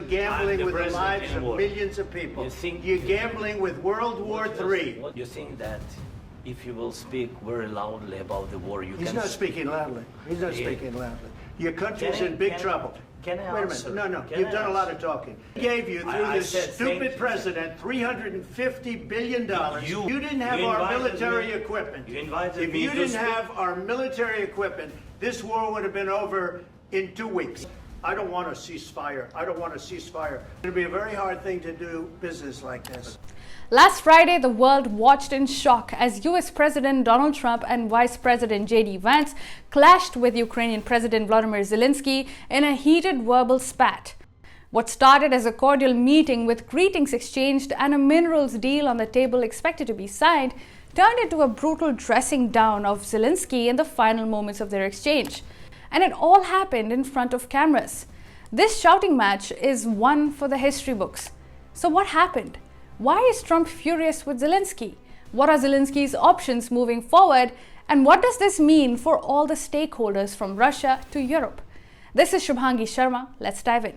gambling with the lives of millions of people. You're gambling with World War III. You think that if you will speak very loudly about the war, you can... He's not speaking loudly. He's not speaking loudly. Your country's in big trouble. Can I Wait a answer? minute. No. Can You've I done a lot answer? of talking. He gave you, through this stupid president, $350 billion. You didn't have our military equipment. If you didn't have our military equipment, this war would have been over in 2 weeks. I don't want a ceasefire. I don't want a ceasefire. It'll be a very hard thing to do business like this. Last Friday, the world watched in shock as US President Donald Trump and Vice President J.D. Vance clashed with Ukrainian President Volodymyr Zelensky in a heated verbal spat. What started as a cordial meeting with greetings exchanged and a minerals deal on the table expected to be signed turned into a brutal dressing down of Zelensky in the final moments of their exchange. And it all happened in front of cameras. This shouting match is one for the history books. So what happened? Why is Trump furious with Zelensky? What are Zelensky's options moving forward? And what does this mean for all the stakeholders from Russia to Europe? This is Shubhangi Sharma. Let's dive in.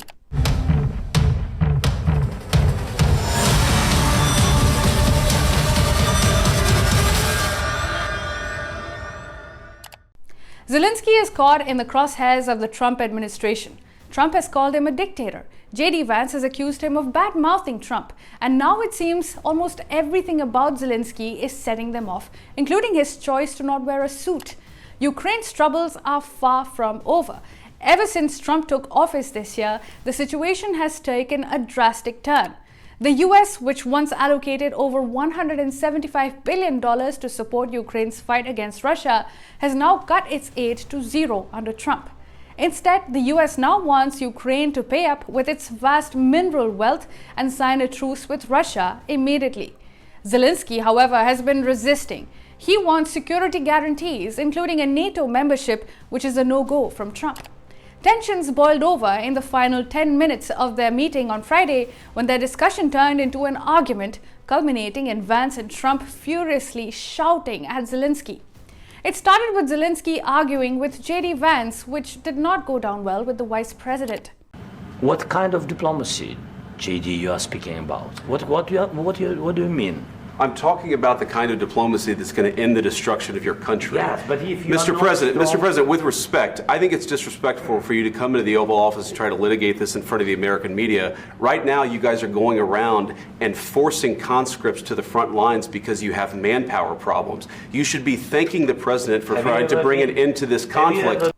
Zelensky is caught in the crosshairs of the Trump administration. Trump has called him a dictator. J.D. Vance has accused him of bad-mouthing Trump. And now it seems almost everything about Zelensky is setting them off, including his choice to not wear a suit. Ukraine's troubles are far from over. Ever since Trump took office this year, the situation has taken a drastic turn. The US, which once allocated over $175 billion to support Ukraine's fight against Russia, has now cut its aid to zero under Trump. Instead, the US now wants Ukraine to pay up with its vast mineral wealth and sign a truce with Russia immediately. Zelensky, however, has been resisting. He wants security guarantees, including a NATO membership, which is a no-go from Trump. Tensions boiled over in the final 10 minutes of their meeting on Friday when their discussion turned into an argument, culminating in Vance and Trump furiously shouting at Zelensky. It started with Zelensky arguing with J.D. Vance, which did not go down well with the vice president. What kind of diplomacy, J.D., you are speaking about? What do you mean? I'm talking about the kind of diplomacy that's going to end the destruction of your country. Yes, but if you Mr. President, with respect, I think it's disrespectful for you to come into the Oval Office and try to litigate this in front of the American media. Right now, you guys are going around and forcing conscripts to the front lines because you have manpower problems. You should be thanking the president for trying to bring an end to this conflict.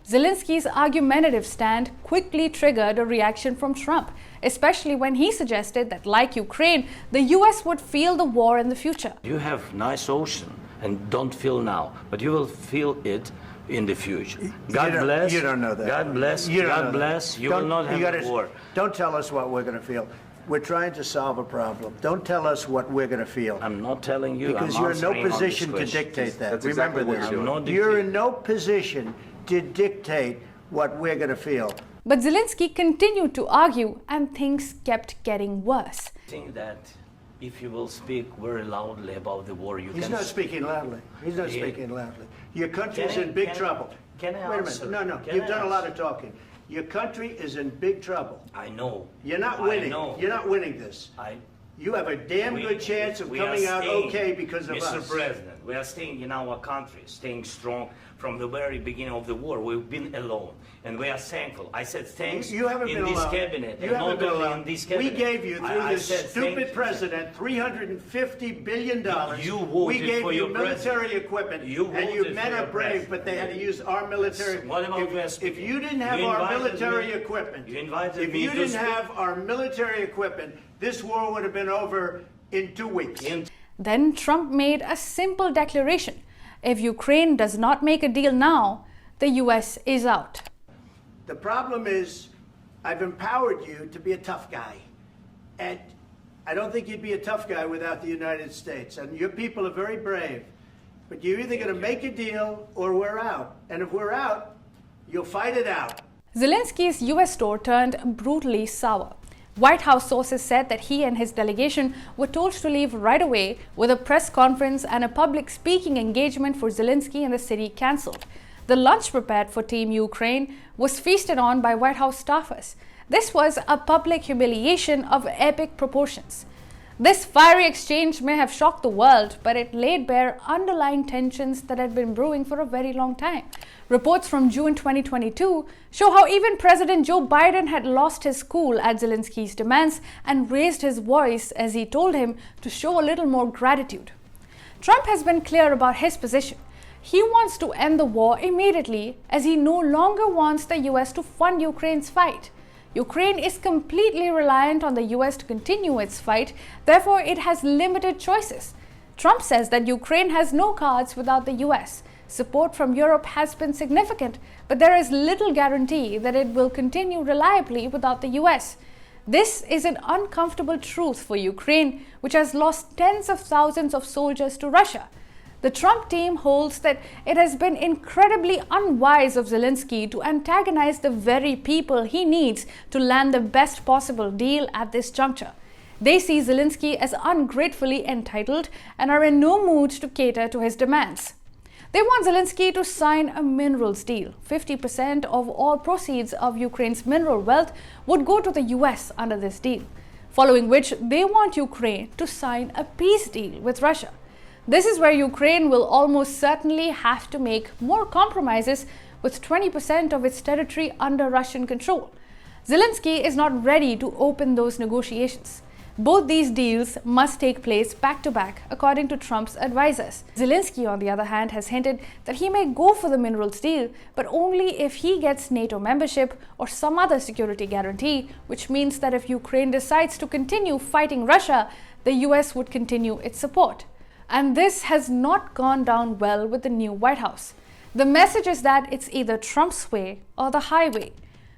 Zelensky's argumentative stand quickly triggered a reaction from Trump, especially when he suggested that, like Ukraine, the US would feel the war in the future. You have nice ocean and don't feel now, but you will feel it in the future. God bless. You don't know that. God bless. God bless. You will not have a war. Don't tell us what we're going to feel. We're trying to solve a problem. Don't tell us what we're going to feel. I'm not telling you. Because you're in no position to dictate that. That's Remember exactly what this. You're in no position to dictate what we're going to feel. But Zelensky continued to argue and things kept getting worse. I think that if you will speak very loudly about the war, He's not speaking loudly. He's not speaking loudly. Your country's in big trouble. Can I Wait a answer? minute. No. You've done a lot of talking. Your country is in big trouble. I know. You're not winning. You're not winning this. You have a damn good chance of coming out okay because of us. Mr. President, we are staying in our country, staying strong from the very beginning of the war. We've been alone, and we are thankful. I said thanks you haven't in been this alone. cabinet, you and haven't not been only alone. in this cabinet. We gave you, through this said stupid president, $350 billion. You voted we gave for you your military equipment, and you men are brave, but they had to use our military. What about if you didn't have our military equipment, if you didn't have our military equipment, this war would have been over in 2 weeks. Then Trump made a simple declaration. If Ukraine does not make a deal now, the US is out. The problem is, I've empowered you to be a tough guy. And I don't think you'd be a tough guy without the United States. And your people are very brave. But you're either going to make a deal or we're out. And if we're out, you'll fight it out. Zelensky's US tour turned brutally sour. White House sources said that he and his delegation were told to leave right away, with a press conference and a public speaking engagement for Zelensky in the city cancelled. The lunch prepared for Team Ukraine was feasted on by White House staffers. This was a public humiliation of epic proportions. This fiery exchange may have shocked the world, but it laid bare underlying tensions that had been brewing for a very long time. Reports from June 2022 show how even President Joe Biden had lost his cool at Zelensky's demands and raised his voice as he told him to show a little more gratitude. Trump has been clear about his position. He wants to end the war immediately, as he no longer wants the US to fund Ukraine's fight. Ukraine is completely reliant on the US to continue its fight, therefore it has limited choices. Trump says that Ukraine has no cards without the US. Support from Europe has been significant, but there is little guarantee that it will continue reliably without the US. This is an uncomfortable truth for Ukraine, which has lost tens of thousands of soldiers to Russia. The Trump team holds that it has been incredibly unwise of Zelensky to antagonize the very people he needs to land the best possible deal at this juncture. They see Zelensky as ungratefully entitled and are in no mood to cater to his demands. They want Zelensky to sign a minerals deal. 50% of all proceeds of Ukraine's mineral wealth would go to the US under this deal, following which they want Ukraine to sign a peace deal with Russia. This is where Ukraine will almost certainly have to make more compromises, with 20% of its territory under Russian control. Zelensky is not ready to open those negotiations. Both these deals must take place back-to-back, according to Trump's advisors. Zelensky, on the other hand, has hinted that he may go for the minerals deal, but only if he gets NATO membership or some other security guarantee, which means that if Ukraine decides to continue fighting Russia, the US would continue its support. And this has not gone down well with the new White House. The message is that it's either Trump's way or the highway.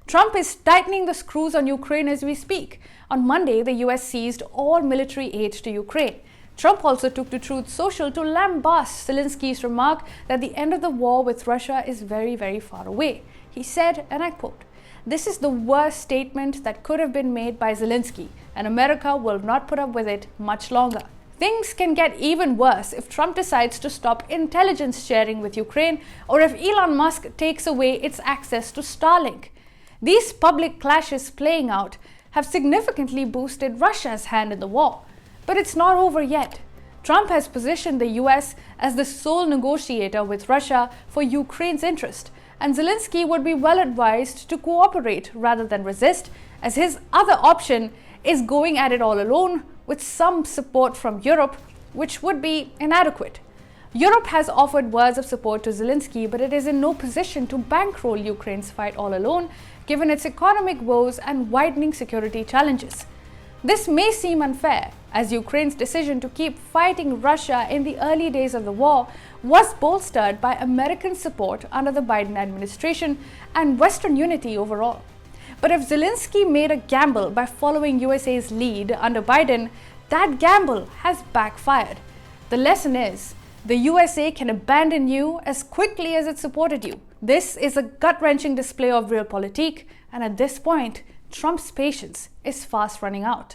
Trump is tightening the screws on Ukraine as we speak. On Monday, the US seized all military aid to Ukraine. Trump also took to Truth Social to lambast Zelensky's remark that the end of the war with Russia is very, very far away. He said, and I quote, "This is the worst statement that could have been made by Zelensky, and America will not put up with it much longer." Things can get even worse if Trump decides to stop intelligence sharing with Ukraine, or if Elon Musk takes away its access to Starlink. These public clashes playing out have significantly boosted Russia's hand in the war. But it's not over yet. Trump has positioned the US as the sole negotiator with Russia for Ukraine's interest, and Zelensky would be well advised to cooperate rather than resist, as his other option is going at it all alone with some support from Europe, which would be inadequate. Europe has offered words of support to Zelensky, but it is in no position to bankroll Ukraine's fight all alone, given its economic woes and widening security challenges. This may seem unfair, as Ukraine's decision to keep fighting Russia in the early days of the war was bolstered by American support under the Biden administration and Western unity overall. But if Zelensky made a gamble by following USA's lead under Biden, that gamble has backfired. The lesson is, the USA can abandon you as quickly as it supported you. This is a gut-wrenching display of realpolitik, and at this point, Trump's patience is fast running out.